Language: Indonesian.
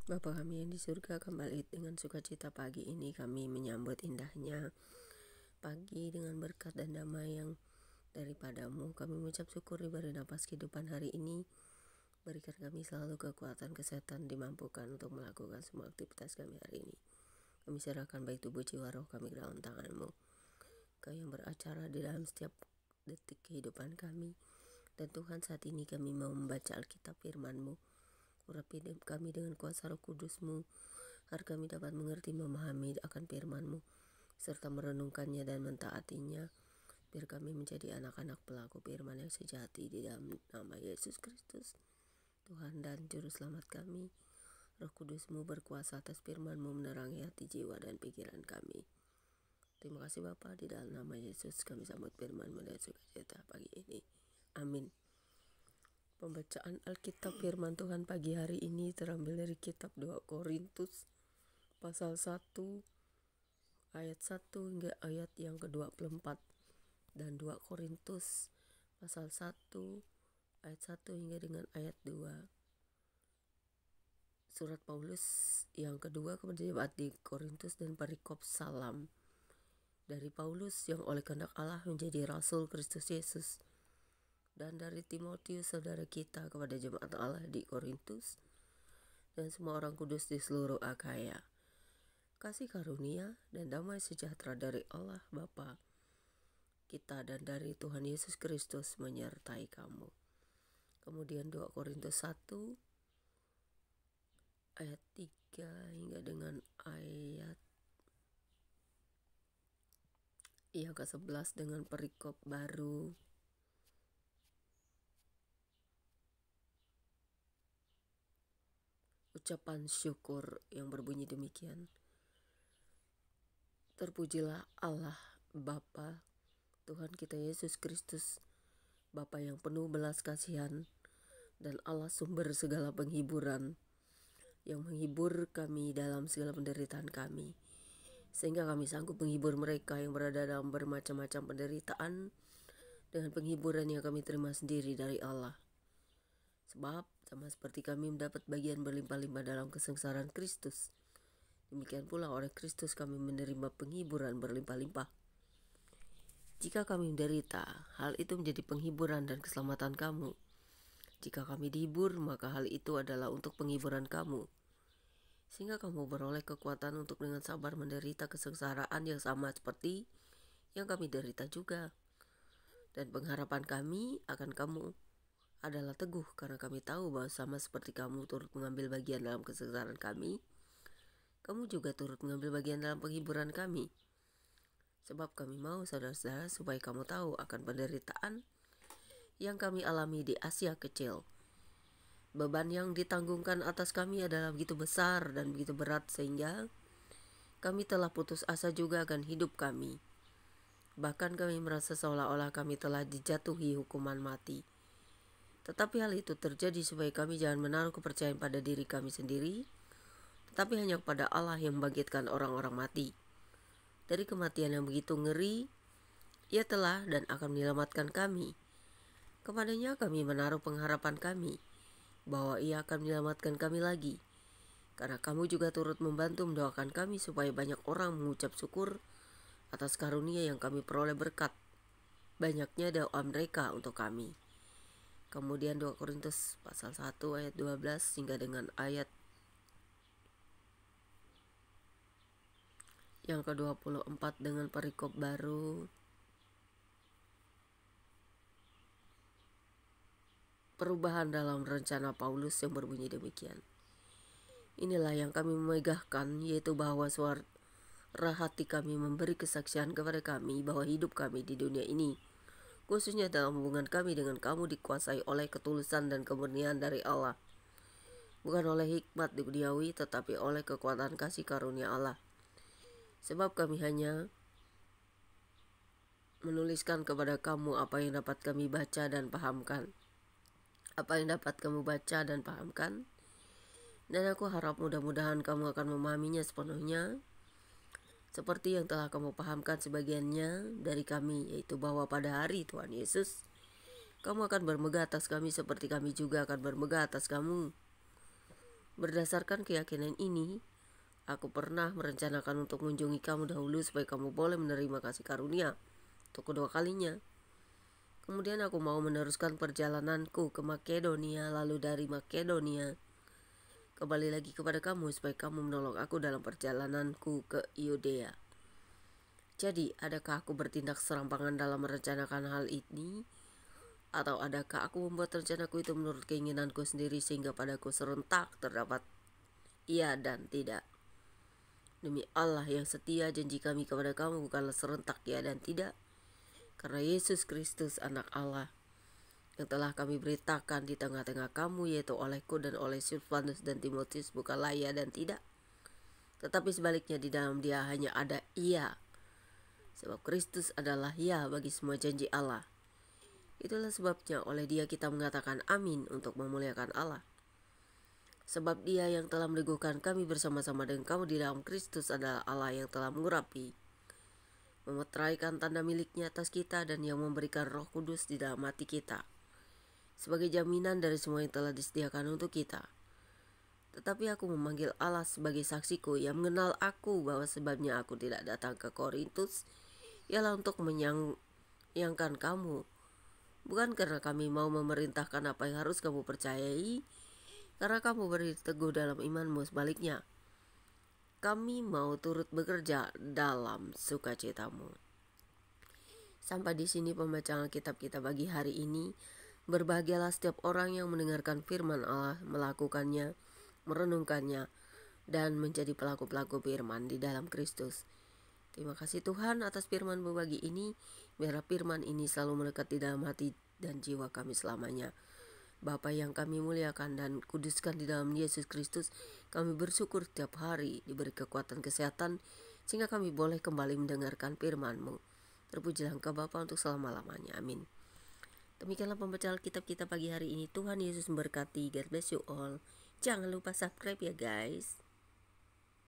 Bapa kami yang di surga, kembali dengan sukacita pagi ini kami menyambut indahnya pagi dengan berkat dan damai yang daripadamu. Kami mengucap syukur diberi napas kehidupan hari ini. Berikan kami selalu kekuatan, kesehatan, dimampukan untuk melakukan semua aktivitas kami hari ini. Kami serahkan baik tubuh jiwa roh kami ke dalam tangan-Mu. Kau yang beracara di dalam setiap detik kehidupan kami. Dan Tuhan, saat ini kami mau membaca Alkitab firman-Mu. Urapi kami dengan kuasa Roh Kudus-Mu, agar kami dapat mengerti, memahami akan firman-Mu, serta merenungkannya dan mentaatinya. Biar kami menjadi anak-anak pelaku firman yang sejati di dalam nama Yesus Kristus, Tuhan dan Juru Selamat kami. Roh Kudus-Mu berkuasa atas firman-Mu, menerangi hati, jiwa, dan pikiran kami. Terima kasih Bapa, di dalam nama Yesus kami sambut firman-Mu dengan sukacita pagi ini. Amin. Pembacaan Alkitab firman Tuhan pagi hari ini terambil dari kitab 2 Korintus pasal 1 ayat 1 hingga ayat yang ke-24 dan 2 Korintus pasal 1 ayat 1 hingga dengan ayat 2. Surat Paulus yang kedua kepada jemaat di Korintus dan perikop salam dari Paulus yang oleh kehendak Allah menjadi rasul Kristus Yesus, dan dari Timotius saudara kita kepada jemaat Allah di Korintus dan semua orang kudus di seluruh Akhaya. Kasih karunia dan damai sejahtera dari Allah Bapa kita dan dari Tuhan Yesus Kristus menyertai kamu. Kemudian 2 Korintus 1 ayat 3 hingga dengan ayat yang ke-11 dengan perikop baru ucapan syukur yang berbunyi demikian. Terpujilah Allah Bapa Tuhan kita Yesus Kristus, Bapa yang penuh belas kasihan dan Allah sumber segala penghiburan, yang menghibur kami dalam segala penderitaan kami, sehingga kami sanggup menghibur mereka yang berada dalam bermacam-macam penderitaan dengan penghiburan yang kami terima sendiri dari Allah. Sebab sama seperti kami mendapat bagian berlimpah-limpah dalam kesengsaraan Kristus, demikian pula oleh Kristus kami menerima penghiburan berlimpah-limpah. Jika kami menderita, hal itu menjadi penghiburan dan keselamatan kamu. Jika kami dihibur, maka hal itu adalah untuk penghiburan kamu, sehingga kamu beroleh kekuatan untuk dengan sabar menderita kesengsaraan yang sama seperti yang kami derita juga. Dan pengharapan kami akan kamu adalah teguh, karena kami tahu bahwa sama seperti kamu turut mengambil bagian dalam kesengsaraan kami, kamu juga turut mengambil bagian dalam penghiburan kami. Sebab kami mau saudara-saudara supaya kamu tahu akan penderitaan yang kami alami di Asia Kecil. Beban yang ditanggungkan atas kami adalah begitu besar dan begitu berat sehingga kami telah putus asa juga akan hidup kami. Bahkan kami merasa seolah-olah kami telah dijatuhi hukuman mati. Tetapi hal itu terjadi supaya kami jangan menaruh kepercayaan pada diri kami sendiri, tetapi hanya kepada Allah yang membangkitkan orang-orang mati. Dari kematian yang begitu ngeri, Ia telah dan akan menyelamatkan kami. Kepadanya kami menaruh pengharapan kami, bahwa Ia akan menyelamatkan kami lagi. Karena kamu juga turut membantu mendoakan kami supaya banyak orang mengucap syukur atas karunia yang kami peroleh berkat banyaknya doa mereka untuk kami. Kemudian 2 Korintus pasal 1 ayat 12 hingga dengan ayat yang ke-24 dengan perikop baru perubahan dalam rencana Paulus yang berbunyi demikian. Inilah yang kami memegahkan, yaitu bahwa suara hati kami memberi kesaksian kepada kami bahwa hidup kami di dunia ini, khususnya dalam hubungan kami dengan kamu, dikuasai oleh ketulusan dan kemurnian dari Allah, bukan oleh hikmat duniawi, tetapi oleh kekuatan kasih karunia Allah. Sebab kami hanya menuliskan kepada kamu apa yang dapat kami baca dan pahamkan. Apa yang dapat kamu baca dan pahamkan. Dan aku harap mudah-mudahan kamu akan memahaminya sepenuhnya, seperti yang telah kamu pahamkan sebagiannya dari kami, yaitu bahwa pada hari Tuhan Yesus, kamu akan bermegah atas kami seperti kami juga akan bermegah atas kamu. Berdasarkan keyakinan ini, aku pernah merencanakan untuk mengunjungi kamu dahulu supaya kamu boleh menerima kasih karunia untuk kedua kalinya. Kemudian aku mau meneruskan perjalananku ke Makedonia, lalu dari Makedonia kembali lagi kepada kamu supaya kamu menolong aku dalam perjalananku ke Yudea. Jadi, adakah aku bertindak serampangan dalam merencanakan hal ini? Atau adakah aku membuat rencanaku itu menurut keinginanku sendiri sehingga padaku serentak terdapat iya dan tidak? Demi Allah yang setia, janji kami kepada kamu bukanlah serentak ya dan tidak, karena Yesus Kristus anak Allah yang telah kami beritakan di tengah-tengah kamu, yaitu olehku dan oleh Silvanus dan Timotius, bukanlah ya dan tidak, tetapi sebaliknya di dalam dia hanya ada iya, sebab Kristus adalah ya bagi semua janji Allah. Itulah sebabnya oleh dia kita mengatakan amin untuk memuliakan Allah. Sebab dia yang telah meneguhkan kami bersama-sama dengan kamu di dalam Kristus adalah Allah yang telah mengurapi, memeteraikan tanda miliknya atas kita dan yang memberikan Roh Kudus di dalam hati kita sebagai jaminan dari semua yang telah disediakan untuk kita. Tetapi aku memanggil Allah sebagai saksiku yang mengenal aku bahwa sebabnya aku tidak datang ke Korintus ialah untuk menyayangkan kamu, bukan karena kami mau memerintahkan apa yang harus kamu percayai, karena kamu berdiri teguh dalam imanmu. Sebaliknya, kami mau turut bekerja dalam sukacitamu. Sampai di sini pembacaan Alkitab kita bagi hari ini. Berbahagialah setiap orang yang mendengarkan firman Allah, melakukannya, merenungkannya, dan menjadi pelaku-pelaku firman di dalam Kristus. Terima kasih Tuhan atas firman berbagi ini. Biarlah firman ini selalu melekat di dalam hati dan jiwa kami selamanya. Bapa yang kami muliakan dan kuduskan di dalam Yesus Kristus, kami bersyukur setiap hari diberi kekuatan kesehatan sehingga kami boleh kembali mendengarkan firman-Mu. Terpujilah Engkau Bapa untuk selama-lamanya. Amin. Demikianlah pembacaan Alkitab kita pagi hari ini. Tuhan Yesus memberkati. God bless you all. Jangan lupa subscribe ya guys.